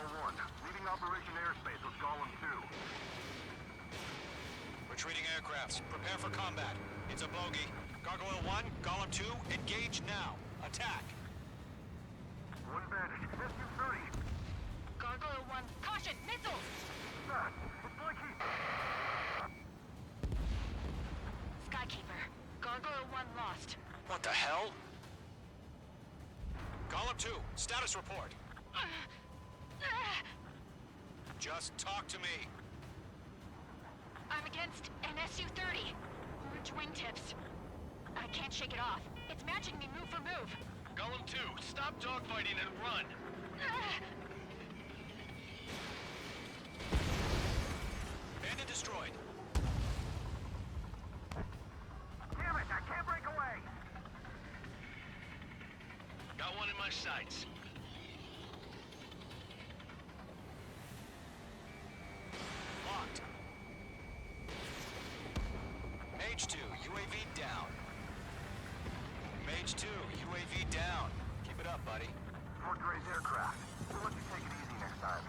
1, leaving Operation Airspace with Golem 2. Retreating aircrafts. Prepare for combat. It's a bogey. Gargoyle 1, Golem 2, engage now. Attack! One bandit. SU-30. Gargoyle 1, caution, missiles! Sir, it's Mikey. Skykeeper, Gargoyle 1 lost. What the hell? Golem 2, status report. Just talk to me. I'm against an SU-30. Orange wingtips. I can't shake it off. It's matching me move for move. Golem 2, stop dogfighting and run! Bandit destroyed. Damn it, I can't break away. Got one in my sights. Locked. Mage 2, UAV down. Mage 2, UAV down. Keep it up, buddy. Fort Gray's aircraft. We'll let you take it easy next time.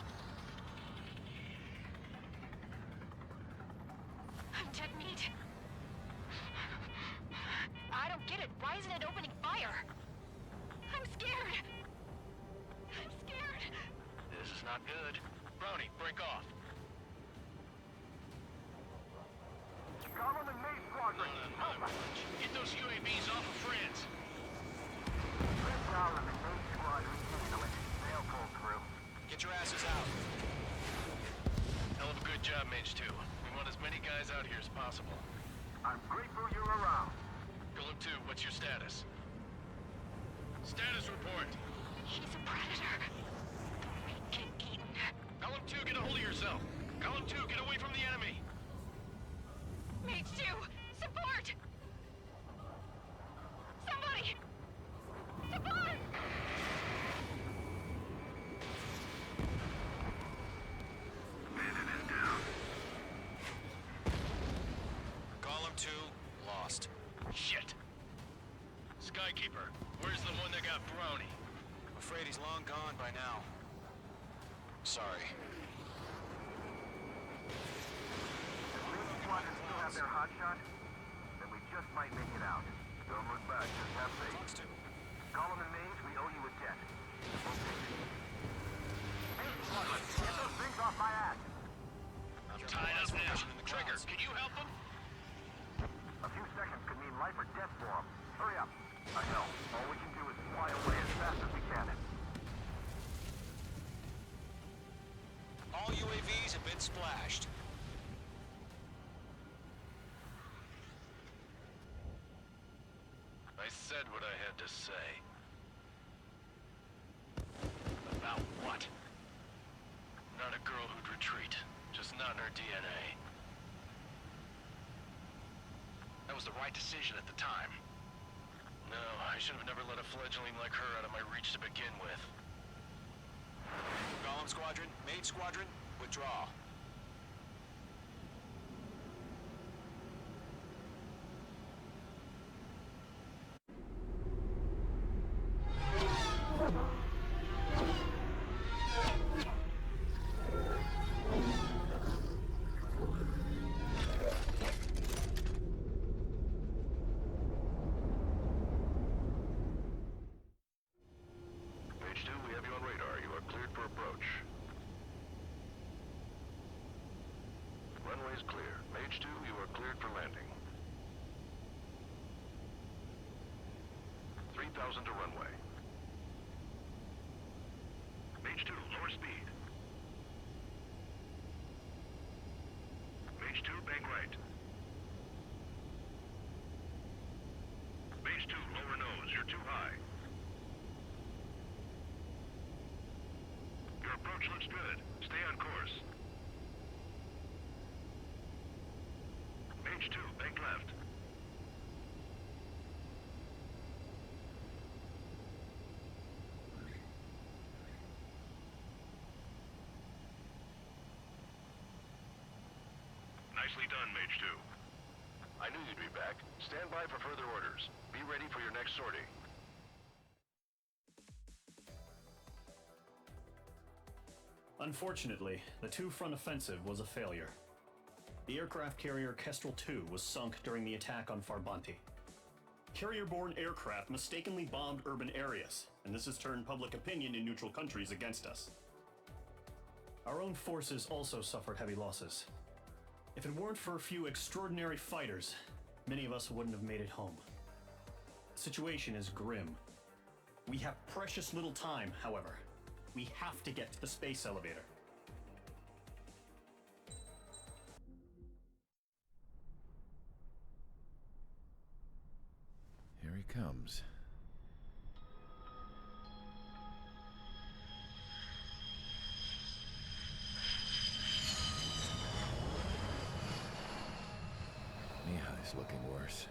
I'm dead meat. I don't get it. Why isn't it opening fire? I'm scared. I'm scared. This is not good. Brownie, break off. Golem and Maze Squadron. Help us. Get those UAVs off of France. Red Golem and Maze Squadron handle it. They'll pull through. Get your asses out. Hell of a good job, Mage 2. We want as many guys out here as possible. I'm grateful you're around. Golem 2, what's your status? Status report. He's a predator. Get eaten. Golem 2, get a hold of yourself. Golem 2, get away from the enemy. Mage 2, support! Somebody! Support! Bandit is down. Golem 2, lost. Shit. Skykeeper, where's the one that got Brownie? I'm afraid he's long gone by now. Sorry. Maze Squadron still have their hotshot? Then we just might make it out. Don't look back, just have faith. Talks to. Golem and Maze, we owe you a debt. Okay. Maze Squadron, get those things off my ass! I'm tied up now. Trigger, can you help him? A few seconds could mean life or death for them. Hurry up. I know. All we can do is fly away as fast as we can. All UAVs have been splashed. I said what I had to say. About what? Not a girl who'd retreat. Just not in her DNA. That was the right decision at the time. No, I should have never let a fledgling like her out of my reach to begin with. Golem Squadron, Mage Squadron, withdraw. Mage 2, we have you on radar. You are cleared for approach. Runway is clear. Mage 2, you are cleared for landing. 3,000 to runway. Mage 2, lower speed. Mage 2, bank right. Mage 2, lower nose. You're too high. Your approach looks good. Stay on course. Mage 2, bank left. Nicely done, Mage 2. I knew you'd be back. Stand by for further orders. Be ready for your next sortie. Unfortunately, the two-front offensive was a failure. The aircraft carrier Kestrel II was sunk during the attack on Farbanti. Carrier-borne aircraft mistakenly bombed urban areas, and this has turned public opinion in neutral countries against us. Our own forces also suffered heavy losses. If it weren't for a few extraordinary fighters, many of us wouldn't have made it home. The situation is grim. We have precious little time, however. We have to get to the space elevator. Here he comes. Mihai's looking worse.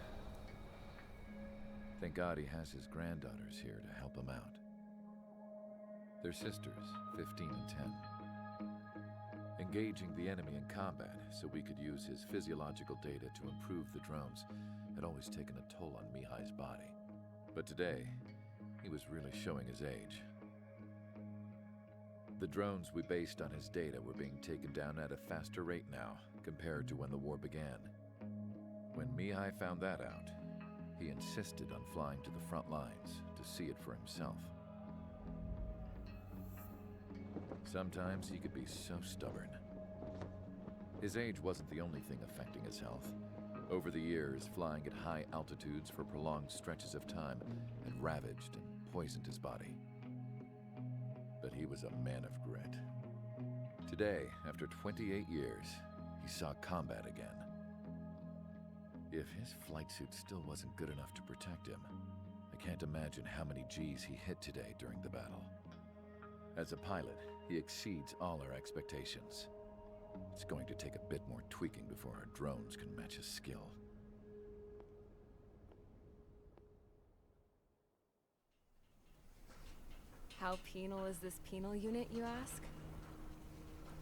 Thank God he has his granddaughters here to help him out. They're sisters, 15 and 10. Engaging the enemy in combat so we could use his physiological data to improve the drones had always taken a toll on Mihai's body. But today, he was really showing his age. The drones we based on his data were being taken down at a faster rate now compared to when the war began. When Mihai found that out, he insisted on flying to the front lines to see it for himself. Sometimes he could be so stubborn. His age wasn't the only thing affecting his health. Over the years, flying at high altitudes for prolonged stretches of time had ravaged and poisoned his body. But he was a man of grit. Today, after 28 years, he saw combat again. If his flight suit still wasn't good enough to protect him, I can't imagine how many Gs he hit today during the battle. As a pilot, he exceeds all our expectations. It's going to take a bit more tweaking before our drones can match his skill. How penal is this penal unit, you ask?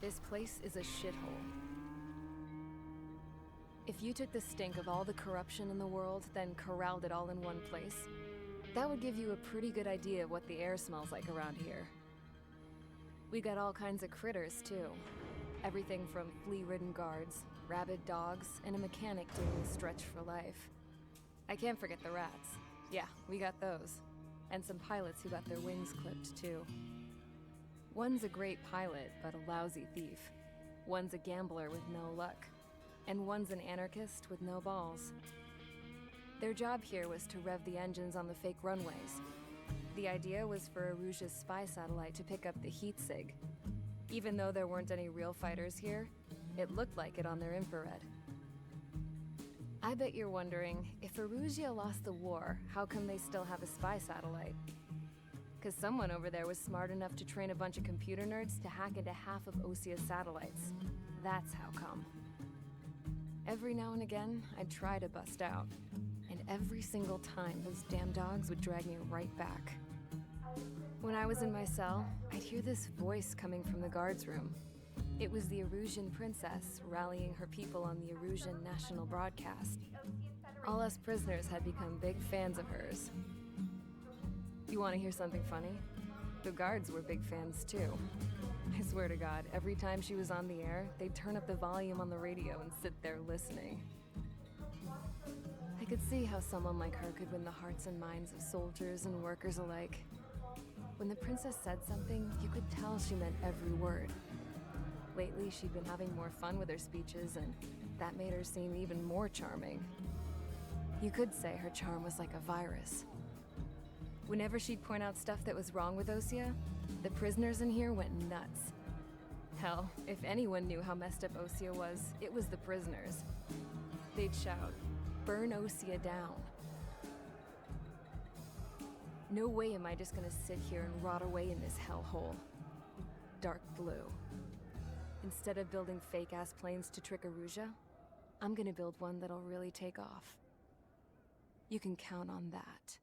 This place is a shithole. If you took the stink of all the corruption in the world, then corralled it all in one place, that would give you a pretty good idea of what the air smells like around here. We got all kinds of critters, too. Everything from flea-ridden guards, rabid dogs, and a mechanic doing the stretch for life. I can't forget the rats. Yeah, we got those. And some pilots who got their wings clipped, too. One's a great pilot, but a lousy thief. One's a gambler with no luck. And one's an anarchist with no balls. Their job here was to rev the engines on the fake runways. The idea was for Aruja's spy satellite to pick up the heat sig. Even though there weren't any real fighters here, it looked like it on their infrared. I bet you're wondering, if Aruja lost the war, how come they still have a spy satellite? 'Cause someone over there was smart enough to train a bunch of computer nerds to hack into half of Osia's satellites. That's how come. Every now and again, I'd try to bust out. And every single time, those damn dogs would drag me right back. When I was in my cell, I'd hear this voice coming from the guards room. It was the Erusian princess rallying her people on the Erusian national broadcast. All us prisoners had become big fans of hers. You want to hear something funny? The guards were big fans too. I swear to God, every time she was on the air, they'd turn up the volume on the radio and sit there listening. I could see how someone like her could win the hearts and minds of soldiers and workers alike. When the princess said something, you could tell she meant every word. Lately, she'd been having more fun with her speeches, and that made her seem even more charming. You could say her charm was like a virus. Whenever she'd point out stuff that was wrong with Osia, the prisoners in here went nuts. Hell, if anyone knew how messed up Osia was, it was the prisoners. They'd shout, "Burn Osia down." No way am I just gonna sit here and rot away in this hellhole. Dark blue. Instead of building fake-ass planes to trick Aruja, I'm gonna build one that'll really take off. You can count on that.